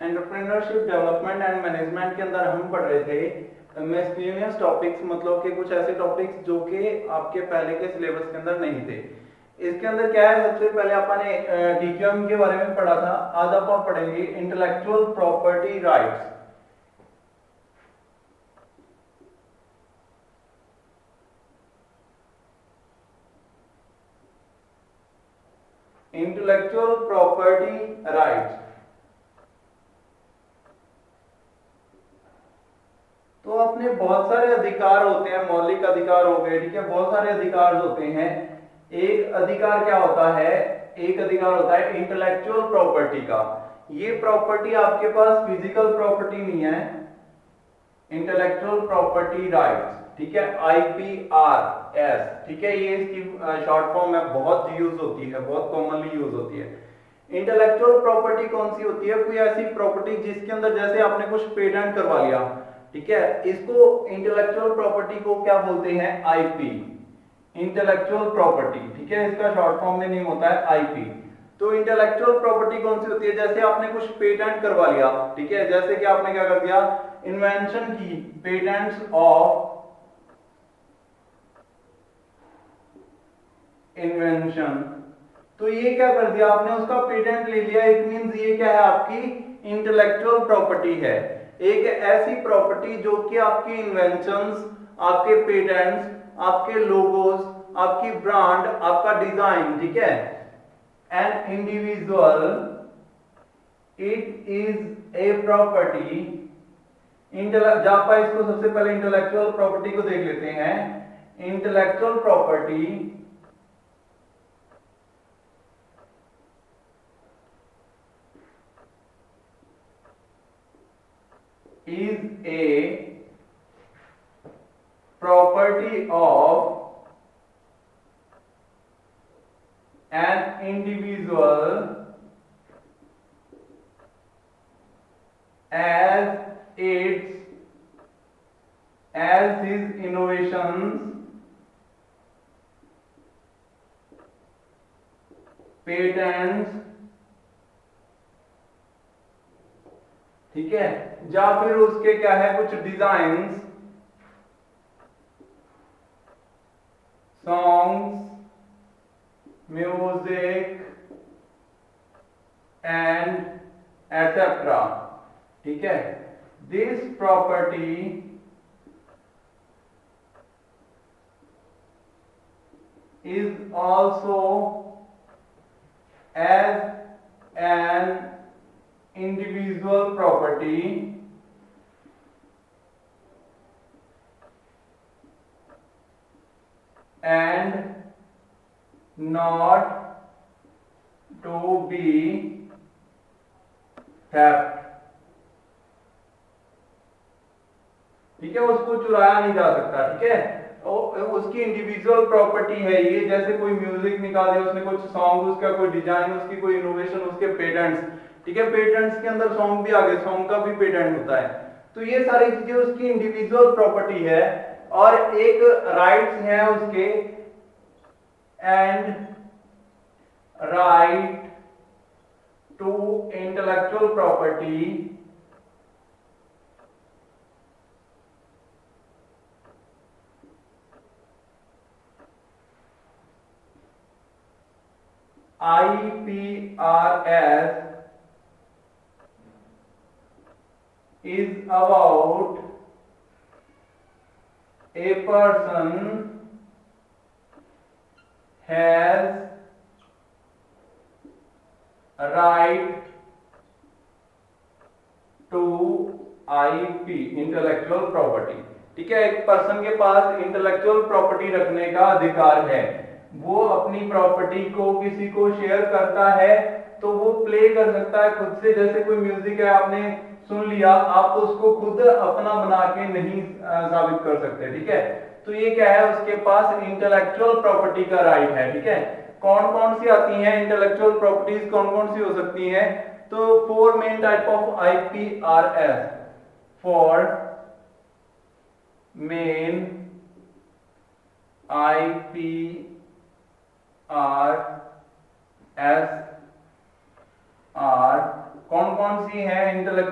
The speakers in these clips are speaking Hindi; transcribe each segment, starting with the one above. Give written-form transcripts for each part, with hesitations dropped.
एंटरप्रेन्योरशिप डेवलपमेंट एंड मैनेजमेंट के अंदर हम पढ़ रहे थे मिसलेनियस टॉपिक्स, मतलब कि कुछ ऐसे टॉपिक्स जो कि आपके पहले के सिलेबस के अंदर नहीं थे। इसके अंदर क्या है, सबसे पहले आपने डीक्यूएम के बारे में पढ़ा था। आज आप पढ़ेंगे intellectual property rights. Intellectual property rights. तो अपने बहुत सारे अधिकार होते हैं, मौलिक अधिकार हो गए, ठीक है, बहुत सारे अधिकार होते हैं। एक अधिकार क्या होता है, एक अधिकार होता है इंटेलेक्चुअल प्रॉपर्टी का। ये प्रॉपर्टी आपके पास फिजिकल प्रॉपर्टी नहीं है, इंटेलेक्चुअल प्रॉपर्टी राइट्स, ठीक है, IPRS, ठीक है, ये इसकी शॉर्ट फॉर्म है, बहुत यूज होती है, बहुत कॉमनली यूज होती है। इंटेलेक्चुअल प्रॉपर्टी कौन सी होती है, कोई ऐसी प्रॉपर्टी जिसके अंदर जैसे आपने कुछ पेटेंट करवा लिया, ठीक है, इसको इंटेलेक्चुअल प्रॉपर्टी को क्या बोलते हैं, IP, इंटेलेक्चुअल प्रॉपर्टी, ठीक है, इसका शॉर्ट फॉर्म में नेम होता है IP। तो इंटेलेक्चुअल प्रॉपर्टी कौन सी होती है, जैसे आपने कुछ पेटेंट करवा लिया, ठीक है, जैसे कि आपने क्या कर दिया, इन्वेंशन की, पेटेंट्स ऑफ इन्वेंशन, तो ये क्या कर दिया आपने, उसका पेटेंट ले लिया, इट मींस ये क्या है, आपकी इंटेलेक्चुअल प्रॉपर्टी है। एक ऐसी प्रॉपर्टी जो कि आपकी इन्वेंशंस, आपके पेटेंट्स, आपके लोगोस, आपकी ब्रांड, आपका डिजाइन, ठीक है, an individual, it is a property, जापा इसको सबसे पहले इंटेलेक्चुअल प्रॉपर्टी को देख लेते हैं। Intellectual property is a property of an individual as his innovations, patents, ठीक है, या फिर उसके क्या है, कुछ designs, songs, music and etcetera, ठीक है, this property is also as an individual property and not to be theft, ठीक है, उसको चुराया नहीं जा सकता, ठीक है, उसकी इंडिविजुअल प्रॉपर्टी है ये, जैसे कोई म्यूजिक निकाल दिया उसने, कुछ सॉन्ग, उसका कोई डिजाइन, उसकी कोई इनोवेशन, उसके पेटेंट्स, ठीक है, पेटेंट्स के अंदर सॉन्ग भी आ गए, सॉन्ग का भी पेटेंट होता है, तो ये सारी चीजें उसकी इंडिविजुअल प्रॉपर्टी है। और एक राइट्स हैं उसके, and right to intellectual property IPRS is about a person has right to IP, intellectual property, ठीक है, एक पर्सन के पास इंटेलेक्चुअल प्रॉपर्टी रखने का अधिकार है, वो अपनी प्रॉपर्टी को किसी को शेयर करता है तो वो प्ले कर सकता है खुद से, जैसे कोई म्यूजिक है आपने सुन लिया, आप उसको खुद अपना बना के नहीं साबित कर सकते, ठीक है, तो ये क्या है, उसके पास इंटेलेक्चुअल प्रॉपर्टी का राइट है, ठीक है। कौन कौन सी आती हैं इंटेलेक्चुअल प्रॉपर्टीज, कौन कौन सी हो सकती हैं, तो 4 main type of IPRS, 4 main IPRS कौन कौन सी हैं, इंटेलेक्चुअल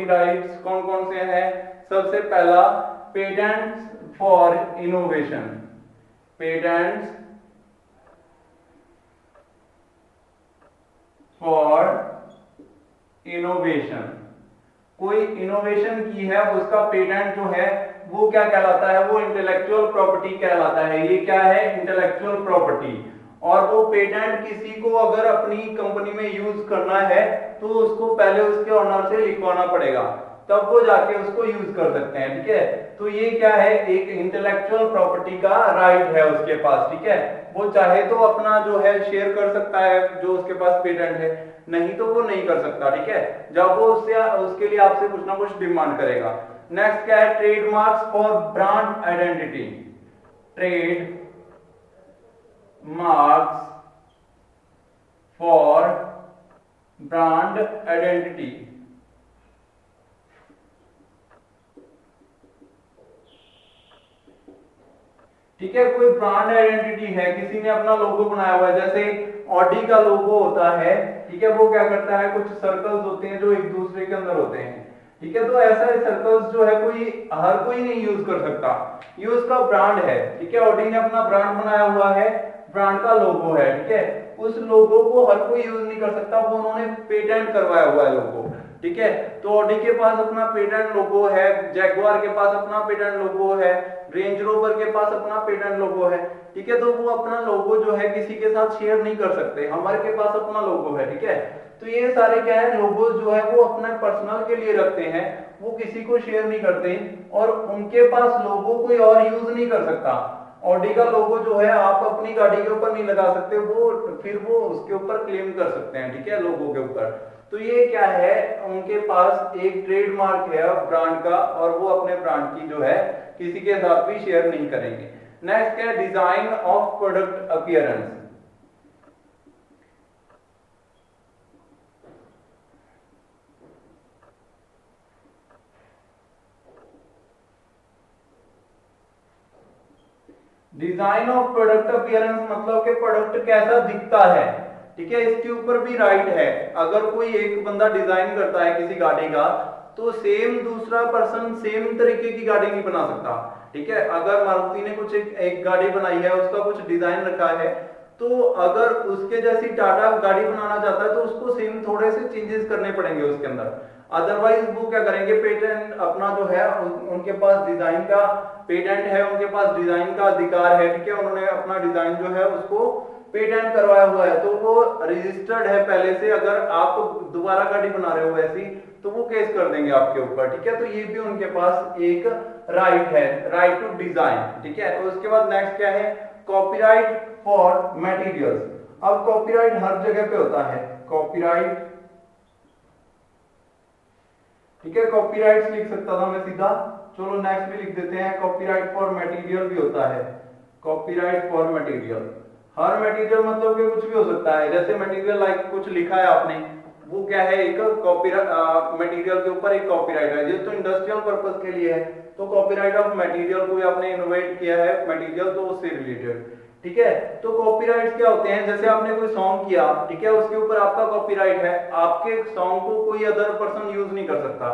प्रॉपर्टी राइट्स कौन कौन से हैं? सबसे पहला patents for innovation, patents for innovation, कोई इनोवेशन की है उसका पेटेंट जो है वो क्या कहलाता है? वो इंटेलेक्चुअल प्रॉपर्टी कहलाता है। ये क्या है? Intellectual property. और वो पेटेंट किसी को अगर अपनी कंपनी में यूज करना है तो उसको पहले उसके ऑनर से लिखवाना पड़ेगा, तब वो जाके उसको यूज कर सकते हैं। ठीक है, तो ये क्या है? एक इंटेलेक्चुअल प्रॉपर्टी का राइट है उसके पास। ठीक है, वो चाहे तो अपना जो है शेयर कर सकता है जो उसके पास पेटेंट है, नहीं तो वो नहीं कर सकता। ठीक है, जब वो उससे उसके लिए आपसे कुछ ना कुछ डिमांड करेगा। नेक्स्ट क्या है? Trademarks for brand identity, trade marks for brand identity. ठीक है, कोई ब्रांड आइडेंटिटी है, किसी ने अपना लोगो बनाया हुआ है, जैसे ऑडी का लोगो होता है। ठीक है, वो क्या करता है? कुछ सर्कल्स होते हैं जो एक दूसरे के अंदर होते हैं। ठीक है, तो ऐसा सर्कल्स जो है कोई हर कोई नहीं यूज कर सकता, ये उसका ब्रांड है। ठीक है, ऑडी ने अपना ब्रांड बनाया हुआ है, ब्रांड का लोगो है। ठीक है, उस लोगो को हर कोई यूज नहीं कर सकता, वो उन्होंने पेटेंट करवाया हुआ है लोगो। ठीक है, तो ऑडी के पास अपना पेटेंट लोगो है, जैगुआर के पास अपना पेटेंट लोगो है, रेंज रोवर के पास अपना पेटेंट लोगो है। ठीक है, तो वो अपना लोगो जो है किसी के साथ शेयर नहीं कर सकते, हमारे के पास अपना लोगो है। ठीक है, तो ये सारे क्या है? लोगो जो है वो अपने पर्सनल के लिए रखते हैं, वो किसी को शेयर नहीं करते, और उनके पास लोगो कोई और यूज नहीं कर सकता। ऑडी का लोगो जो है आप अपनी गाड़ी के ऊपर नहीं लगा सकते, वो फिर वो उसके ऊपर क्लेम कर सकते हैं। ठीक है, लोगो के ऊपर। तो ये क्या है? उनके पास एक ट्रेडमार्क है ब्रांड का, और वो अपने ब्रांड की जो है किसी के साथ भी शेयर नहीं करेंगे। नेक्स्ट है design of product appearance. Design of product appearance मतलब कि प्रोडक्ट कैसा दिखता है। ठीक है, इसके ऊपर भी राइट है। अगर कोई एक बंदा डिजाइन करता है किसी गाड़ी का, तो सेम दूसरा पर्सन सेम तरीके की गाड़ी नहीं बना सकता। ठीक है, अगर मारुति ने कुछ एक गाड़ी बनाई है, उसका कुछ डिजाइन रखा है, तो अगर उसके जैसी टाटा गाड़ी बनाना चाहता है तो उसको सेम थोड़े से चेंजेस करने पड़ेंगे उसके अंदर। अदरवाइज वो क्या करेंगे? पेटेंट अपना जो है उनके पास डिजाइन का पेटेंट है, उनके पास डिजाइन का अधिकार है। ठीक है, उन्होंने अपना डिजाइन जो है उसको पेटेंट करवाया हुआ है, तो वो रजिस्टर्ड है पहले से। अगर आप दोबारा गाड़ी बना रहे हो ऐसी, तो वो केस कर देंगे आपके ऊपर। ठीक है, तो ये भी उनके पास एक राइट है, राइट टू डिजाइन। ठीक है, तो उसके बाद नेक्स्ट क्या है? Copyright for materials. अब कॉपीराइट हर जगह पे होता है, कॉपीराइट। ठीक है, कॉपीराइट लिख सकता था मैं सीधा, चलो नेक्स्ट भी लिख देते हैं। कॉपीराइट फॉर मटेरियल भी होता है, copyright for material. Her material मतलब कि कुछ भी हो सकता है, जैसे मटेरियल लाइक कुछ लिखा है आपने, वो क्या है? एक कॉपीराइट मटेरियल के ऊपर एक कॉपीराइट है। ये तो इंडस्ट्रियल पर्पस के लिए है, तो कॉपीराइट ऑफ मटेरियल कोई आपने इनोवेट किया है मटेरियल, तो उससे रिलेटेड। ठीक है, तो कॉपीराइट्स क्या होते हैं? जैसे आपने कोई सॉन्ग किया, ठीक है, उसके ऊपर आपका कॉपीराइट है, आपके सॉन्ग को कोई अदर पर्सन यूज नहीं कर सकता,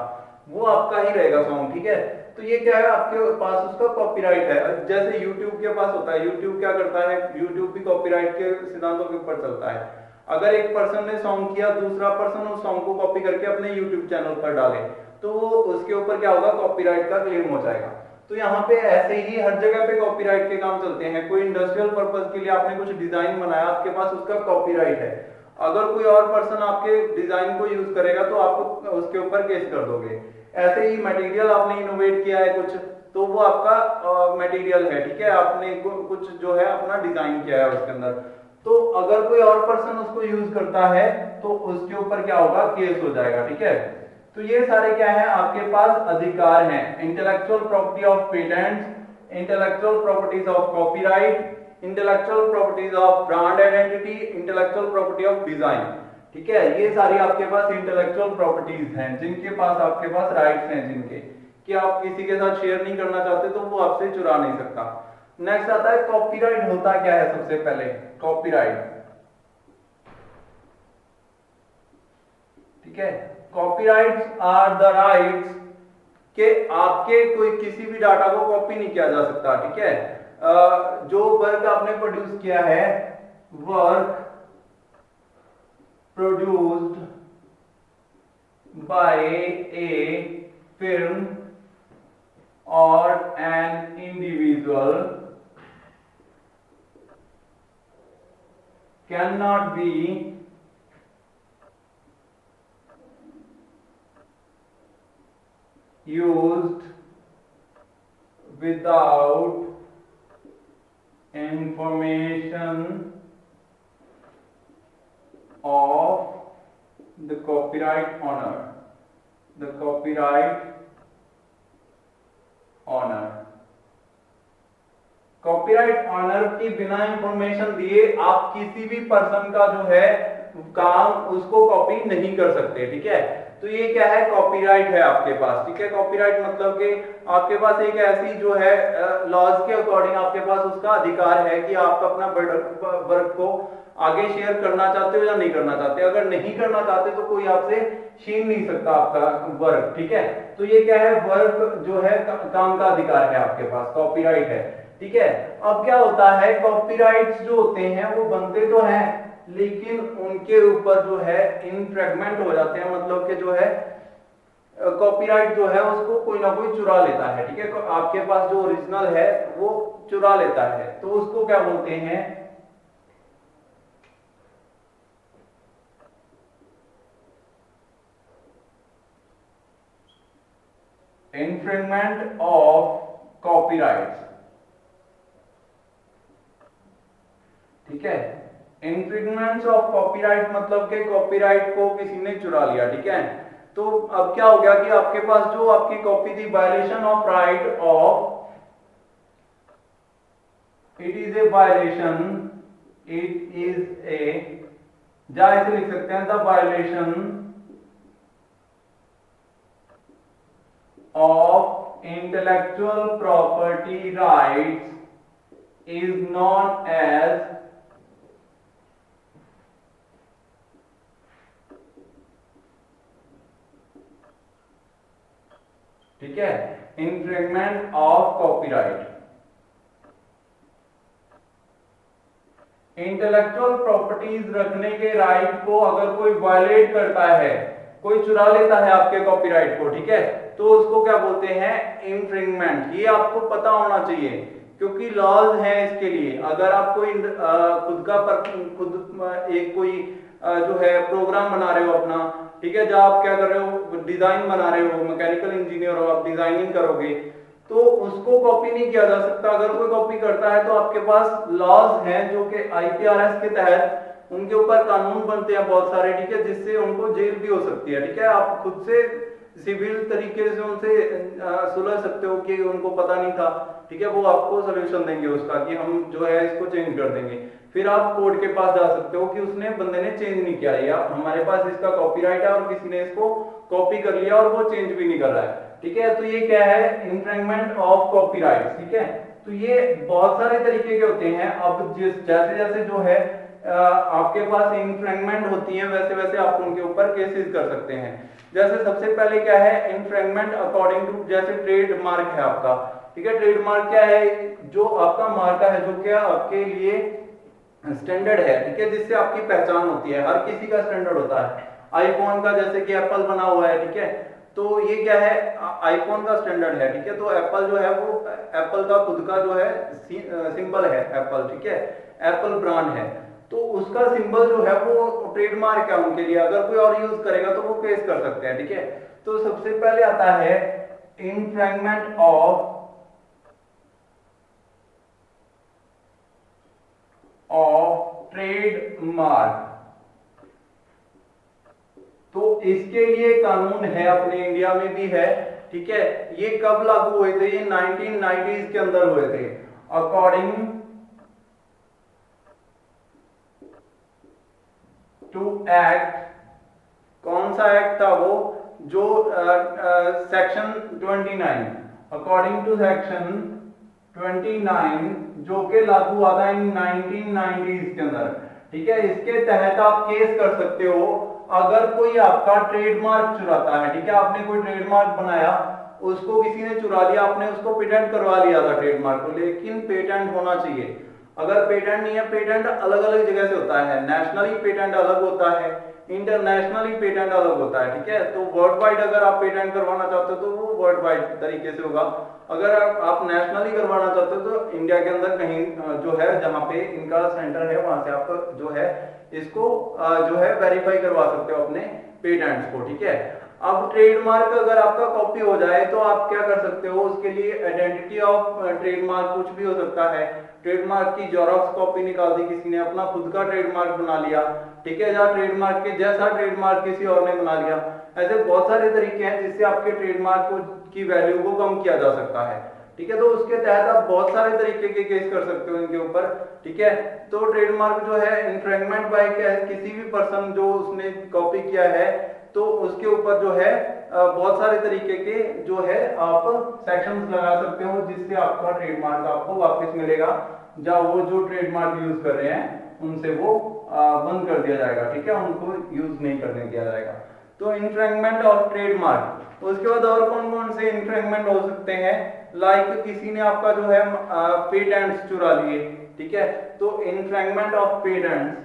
वो आपका ही रहेगा सॉन्ग। ठीक है, तो ये क्या है? आपके पास उसका कॉपीराइट है। जैसे YouTube के पास होता है, YouTube क्या करता है? YouTube भी कॉपीराइट के सिद्धांतों के ऊपर चलता है। अगर एक पर्सन ने सॉन्ग किया, दूसरा पर्सन उस सॉन्ग को कॉपी करके अपने YouTube चैनल पर डाले, तो उसके ऊपर क्या होगा? कॉपीराइट का क्लेम हो जाएगा। तो यहाँ पे ऐसे ही हर जगह पे कॉपीराइट के काम चलते हैं। कोई इंडस्ट्रियल पर्पस के लिए आपने कुछ डिजाइन बनाया, आपके पास उसका कॉपीराइट है, अगर कोई और पर्सन आपके डिजाइन को यूज करेगा तो आप उसके ऊपर केस कर दोगे। ऐसे ही मटेरियल आपने इनोवेट किया है कुछ, तो वो आपका मटेरियल है। ठीक है, आपने कुछ जो है अपना डिजाइन किया है उसके अंदर, तो अगर कोई और पर्सन उसको यूज करता है तो उसके ऊपर क्या होगा? केस हो जाएगा। ठीक है, तो ये सारे क्या है? आपके पास अधिकार हैं। Intellectual property of patents, intellectual properties of copyright, intellectual properties of brand identity, intellectual property of design. ठीक है, ये सारी आपके पास इंटेलेक्चुअल प्रॉपर्टीज हैं, जिनके पास आपके पास राइट्स हैं, जिनके कि आप किसी के साथ शेयर नहीं करना चाहते तो वो आपसे चुरा नहीं सकता। नेक्स्ट आता है कॉपीराइट होता क्या है? सबसे पहले कॉपीराइट, ठीक है, कॉपीराइट्स आर द राइट्स के आपके कोई किसी भी डाटा को कॉपी नहीं किया जा सकता, ठीक है। जो वर्क आपने प्रोड्यूस किया है, work produced by a film और an individual cannot be used without information of the copyright owner. The copyright owner. Copyright owner की बिना इंफॉर्मेशन दिए आप किसी भी पर्सन का जो है काम उसको कॉपी नहीं कर सकते, ठीक है। तो ये क्या है, कॉपीराइट है आपके पास, ठीक है। कॉपीराइट मतलब कि आपके पास एक ऐसी जो है लॉज के अकॉर्डिंग आपके पास उसका अधिकार है कि आप अपना वर्क को आगे शेयर करना चाहते हो या नहीं करना चाहते। अगर नहीं करना चाहते तो कोई आपसे छीन नहीं सकता आपका वर्क, ठीक है। तो ये क्या है, वर्क जो है काम का अधिकार है आपके पास, कॉपीराइट है, ठीक है। अब क्या होता है, कॉपीराइट्स जो होते हैं वो बनते तो हैं लेकिन उनके ऊपर जो है इनफ्रेगमेंट हो जाते हैं, मतलब कि जो है कॉपीराइट जो है उसको कोई ना कोई चुरा लेता है, ठीक है। आपके पास जो ओरिजिनल है वो चुरा लेता है, तो उसको क्या बोलते हैं, इन्फ्रिंगमेंट ऑफ कॉपीराइट्स, ठीक है। इन्फ्रिंगमेंट ऑफ कॉपीराइट मतलब के कॉपीराइट को किसी ने चुरा लिया, ठीक है। तो अब क्या हो गया कि आपके पास जो आपकी कॉपी थी, violation of right of, it is A violation, it is ए, या ऐसे लिख सकते हैं the violation of intellectual property rights is known as ठीक है, infringement of copyright। Intellectual properties रखने के राइट को अगर कोई वायलेट करता है, कोई चुरा लेता है आपके कॉपीराइट को, ठीक है, तो उसको क्या बोलते हैं, इन्फ्रिंगमेंट। ये आपको पता होना चाहिए क्योंकि लॉज हैं इसके लिए। अगर आप कोई खुद एक कोई जो है प्रोग्राम बना रहे हो अपना, ठीक है, जब आप क्या कर रहे हो, डिजाइन बना रहे हो, मैकेनिकल इंजीनियर हो, आप डिजाइनिंग करोगे तो उसको कॉपी नहीं किया जा सकता। अगर कोई कॉपी करता है तो आपके पास लॉज हैं जो कि आईपीआरएस के तहत उनके ऊपर कानून बनते हैं बहुत सारे, ठीक है, जिससे उनको जेल भी हो सकती है, ठीक है। आप खुद से सिविल तरीके से उनसे सुलझ सकते हो कि उनको पता नहीं था, ठीक है, वो आपको सोल्यूशन देंगे उसका कि हम जो है इसको चेंज कर देंगे। फिर आप कोर्ट के पास जा सकते हो कि उसने बंदे ने चेंज नहीं किया, या हमारे पास इसका कॉपीराइट है और किसी ने इसको कॉपी कर लिया और वो चेंज भी नहीं कर रहा है, ठीक है। तो ये क्या है, इन्फ्रिंगमेंट ऑफ कॉपीराइट, ठीक है। तो ये बहुत सारे तरीके के होते हैं। अब जैसे जैसे जो है आपके पास इन्फ्रिंगमेंट होती है वैसे वैसे आप उनके ऊपर केसेस कर सकते हैं। जैसे सबसे पहले क्या है, इन्फ्रिंगमेंट अकॉर्डिंग टू, जैसे ट्रेडमार्क है आपका, ठीक है। ट्रेडमार्क क्या है, जो आपका मार्का है, जो क्या आपके लिए स्टैंडर्ड है, ठीक है, जिससे आपकी पहचान होती है। हर किसी का स्टैंडर्ड होता है। आईफोन का जैसे कि एप्पल बना हुआ है, ठीक है, तो ये क्या है, आईफोन का स्टैंडर्ड है, ठीक है। तो एप्पल जो है वो एप्पल का खुद का जो है सिंबल है एप्पल, ठीक है, एप्पल ब्रांड है, तो उसका सिंबल जो है वो ट्रेडमार्क है उनके लिए। अगर कोई और यूज करेगा तो वो केस कर सकते हैं, ठीक है। तो सबसे पहले आता है इन्फ्रिंगमेंट ऑफ ट्रेडमार्क। तो इसके लिए कानून है, अपने इंडिया में भी है, ठीक है। ये कब लागू हुए थे, ये 1990s के अंदर हुए थे। अकॉर्डिंग टू एक्ट, कौन सा एक्ट था वो, जो सेक्शन 29, अकॉर्डिंग टू सेक्शन 29 जो कि लागू हुआ था इन 1990s के अंदर, ठीक है। इसके तहत आप केस कर सकते हो अगर कोई आपका ट्रेडमार्क चुराता है, ठीक है, आपने कोई ट्रेडमार्क बनाया, उसको किसी ने चुरा लिया, आपने उसको पेटेंट करवा लिया था ट्रेडमार्क को, लेकिन पेटेंट होना चाहिए। अगर पेटेंट नहीं है, पेटेंट अलग अलग जगह से होता है, नेशनली पेटेंट अलग होता है, इंटरनेशनली पेटेंट अलग होता है, ठीक है। तो वर्ल्ड वाइड अगर आप पेटेंट करवाना चाहते हो तो वो वर्ल्ड वाइड तरीके से होगा। अगर आप नेशनली करवाना चाहते हो तो इंडिया के अंदर कहीं जो है जहां पे इनका सेंटर है वहां से आप जो है इसको जो है वेरीफाई करवा सकते हो अपने पेटेंट्स को, ठीक है। अब ट्रेडमार्क अगर आपका कॉपी हो जाए तो आप क्या कर सकते हो, उसके लिए आइडेंटिटी ऑफ ट्रेडमार्क कुछ भी हो सकता है। ट्रेडमार्क की जेरॉक्स कॉपी निकाल दी किसी ने, अपना खुद का ट्रेडमार्क बना लिया, ठीक है, या ट्रेडमार्क के जैसा ट्रेडमार्क किसी और ने बना लिया। ऐसे बहुत सारे तरीके हैं जिससे आपके ट्रेडमार्क की वैल्यू को कम किया जा सकता है, ठीक है। तो उसके तहत आप बहुत सारे तरीके के केस कर सकते हो इनके ऊपर, ठीक है। तो ट्रेडमार्क जो है इन्फ्रिंजमेंट बाय किसी भी पर्सन जो उसने कॉपी किया है, तो उसके ऊपर जो है बहुत सारे तरीके के जो है आप सेक्शंस लगा सकते हो जिससे आपका ट्रेडमार्क आपको वापस मिलेगा, या वो जो ट्रेडमार्क यूज कर रहे हैं उनसे वो बंद कर दिया जाएगा, ठीक है, उनको यूज नहीं करने दिया जाएगा। तो इन्फ्रिंजमेंट ऑफ ट्रेडमार्क। उसके बाद और कौन कौन से इन्फ्रिंजमेंट हो सकते हैं, लाइक किसी ने आपका जो है पेटेंट्स चुरा लिए, ठीक है, तो इन्फ्रिंजमेंट ऑफ पेटेंट्स,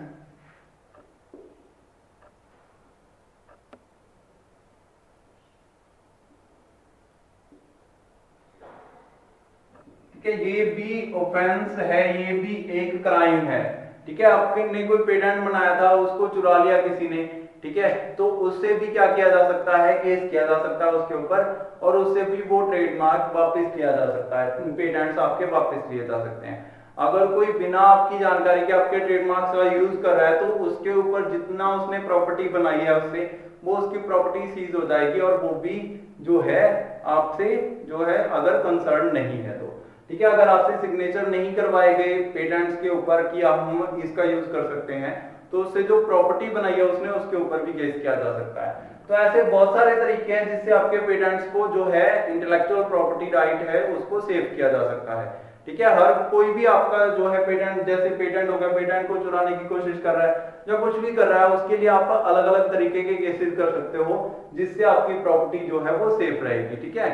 ठीक है, ये भी ऑफेंस है, ये भी एक क्राइम है, ठीक है। आपने कोई पेटेंट बनाया था, उसको चुरा लिया किसी ने, ठीक है, तो उससे भी क्या किया जा सकता है, केस किया जा सकता है उसके ऊपर, और उससे भी वो ट्रेडमार्क वापस किया जा सकता है, पेटेंट्स आपके वापस लिए जा सकते हैं। अगर कोई बिना आपकी जानकारी के आपके ट्रेडमार्क्स का यूज कर रहा है तो उसके ऊपर जितना उसने प्रॉपर्टी बनाई है उससे वो उसकी प्रॉपर्टी सीज हो जाएगी, और वो भी जो है आपसे जो है अगर कंसर्न नहीं है तो, ठीक है। अगर आपसे सिग्नेचर नहीं करवाए गए पेटेंट्स के ऊपर कि हम इसका यूज कर सकते हैं, तो उससे जो प्रॉपर्टी बनाई है उसने उसके ऊपर भी केस किया जा सकता है। तो ऐसे बहुत सारे तरीके हैं जिससे आपके पेटेंट्स को जो है इंटेलेक्चुअल प्रॉपर्टी राइट है उसको सेव किया जा सकता है, ठीक है। हर कोई भी आपका जो है पेटेंट, जैसे पेटेंट हो गया, पेटेंट को चुराने की कोशिश कर रहा है या कुछ भी कर रहा है, उसके लिए आप अलग अलग तरीके के केसेस कर सकते हो जिससे आपकी प्रॉपर्टी जो है वो सेफ रहेगी, ठीक है।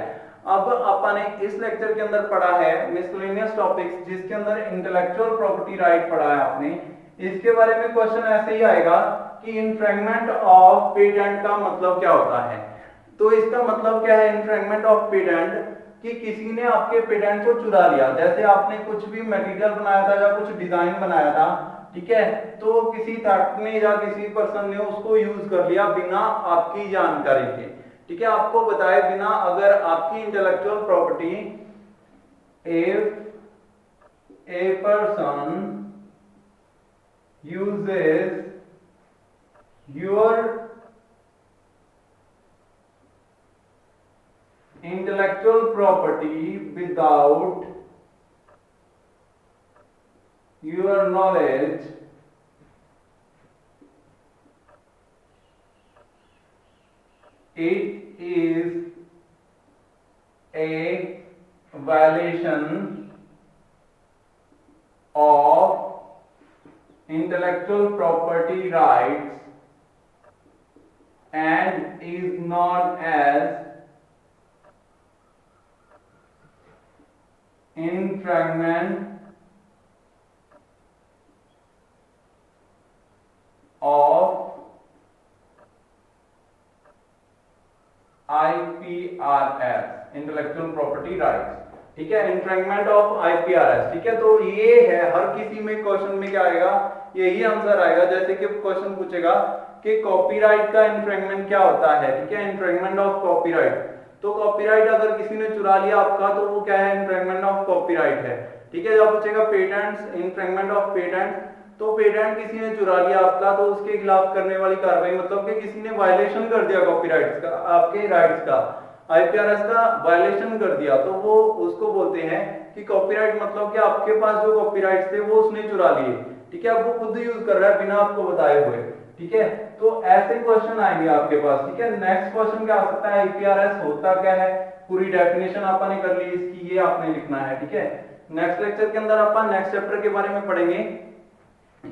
अब आपने इस लेक्चर के अंदर पढ़ा है मिसलेनियस टॉपिक्स, जिसके अंदर इंटेलेक्चुअल प्रॉपर्टी राइट पढ़ा है आपने। इसके बारे में क्वेश्चन ऐसे ही आएगा कि इन्फ्रिंजमेंट ऑफ पेटेंट का मतलब क्या होता है। तो इसका मतलब क्या है इन्फ्रिंजमेंट ऑफ पेटेंट, कि किसी ने आपके पेटेंट को चुरा लिया, जैसे आपने कुछ भी मटेरियल बनाया था या कुछ डिजाइन बनाया था, ठीक है, तो किसी थर्ड ने या किसी पर्सन ने उसको यूज कर लिया बिना आपकी जानकारी के, ठीक है, आपको बताए बिना। अगर आपकी intellectual property, if a person uses your intellectual property without your knowledge, it is a violation of intellectual property rights and is known as infringement of IPRS, intellectual property rights, ठीक है, इन्फ्रिंजमेंट ऑफ IPRS, ठीक है। तो ये है हर किसी में क्वेश्चन में क्या आएगा, यही आंसर आएगा। जैसे कि क्वेश्चन पूछेगा कि कॉपीराइट का इन्फ्रिंजमेंट क्या होता है, ठीक है, इन्फ्रिंजमेंट ऑफ कॉपीराइट। तो कॉपीराइट अगर किसी ने चुरा लिया आपका तो वो क्या है, इन्फ्रिंजमेंट ऑफ कॉपीराइट है, ठीक है। जब पूछेगा पेटेंट्स, इन्फ्रिंजमेंट ऑफ पेटेंट, तो पेटेंट किसी ने चुरा लिया आपका तो उसके खिलाफ करने वाली कार्रवाई, मतलब कि किसी ने वायलेशन कर दिया कॉपीराइट्स का, आपके राइट्स का, IPRS का वायलेशन कर दिया, तो वो उसको बोलते हैं कि कॉपीराइट, मतलब कि आपके पास जो कॉपीराइट्स थे वो उसने चुरा लिए, ठीक है, अब वो खुद यूज कर रहा है बिना आपको बताए हुए, ठीक है। तो ऐसे क्वेश्चन आएंगे आपके पास, ठीक है। नेक्स्ट क्वेश्चन क्या आ सकता है, IPRS होता क्या है, पूरी डेफिनेशन आपने कर ली इसकी, ये आपने लिखना है, ठीक है। नेक्स्ट लेक्चर के अंदर अपन नेक्स्ट चैप्टर के बारे में पढ़ेंगे,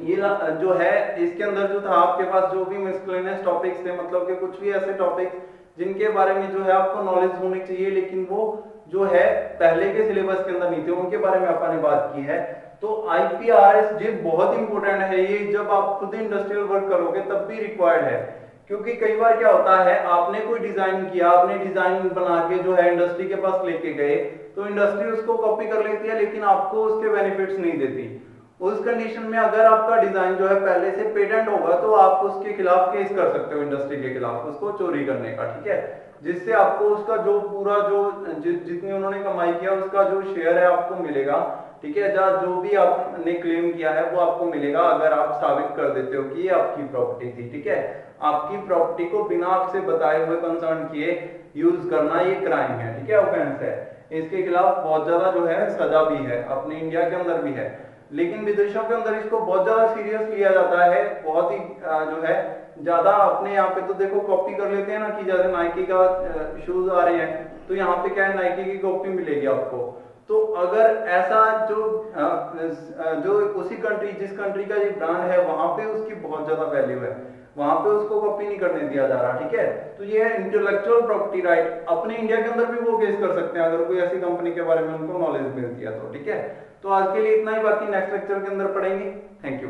ये जो है इसके अंदर जो था आपके पास जो भी मिसलेनियस टॉपिक्स थे, मतलब कि कुछ भी ऐसे टॉपिक्स जिनके बारे में जो है आपको नॉलेज होनी चाहिए लेकिन वो जो है पहले के सिलेबस के अंदर नहीं थे, उनके बारे में अपन ने बात की है। तो आईपीआरएस ये बहुत इंपॉर्टेंट है, ये जब आप खुद इंडस्ट्रियल वर्क करोगे तब भी रिक्वायर्ड है। क्योंकि कई बार क्या होता है, आपने कोई डिजाइन किया, आपने डिजाइन बना के जो है इंडस्ट्री के पास लेके गए, तो इंडस्ट्री उसको कॉपी कर लेती है लेकिन आपको उसके बेनिफिट्स नहीं देती। उस कंडीशन में अगर आपका डिजाइन जो है पहले से पेटेंट होगा तो आप उसके खिलाफ केस कर सकते हो, इंडस्ट्री के खिलाफ, उसको चोरी करने का, ठीक है। जिससे आपको उसका जो पूरा जो जितनी उन्होंने कमाई किया उसका जो शेयर है आपको मिलेगा, ठीक है। जो भी आपने क्लेम किया है वो आपको मिलेगा अगर आप साबित कर देते हो कि ये आपकी प्रॉपर्टी थी, ठीक है। आपकी प्रॉपर्टी को बिना आपसे बताए हुए, कंसर्न किए यूज करना ये क्राइम है, ठीक है, ऑफेंस है। इसके खिलाफ बहुत ज्यादा जो है सजा भी है, अपने इंडिया के अंदर भी है, लेकिन विदेशों के अंदर इसको बहुत ज्यादा सीरियस लिया जाता है, बहुत ही जो है ज्यादा। अपने यहाँ पे तो देखो कॉपी कर लेते हैं ना, कि जैसे नाइकी का शूज आ रहे हैं तो यहाँ पे क्या है, नाइकी की कॉपी मिलेगी आपको। तो अगर ऐसा जो उसी कंट्री, जिस कंट्री का ये ब्रांड है वहां पे उसकी बहुत ज्यादा वैल्यू है, वहां पे उसको कॉपी नहीं करने दिया जा रहा, ठीक है। तो ये है इंटेलेक्चुअल प्रॉपर्टी राइट। अपने इंडिया के अंदर भी वो केस कर सकते हैं अगर कोई ऐसी कंपनी के बारे में उनको नॉलेज मिलती है तो, ठीक है। तो आज के लिए इतना ही, बाकी नेक्स्ट लेक्चर के अंदर पढ़ेंगे। Thank you.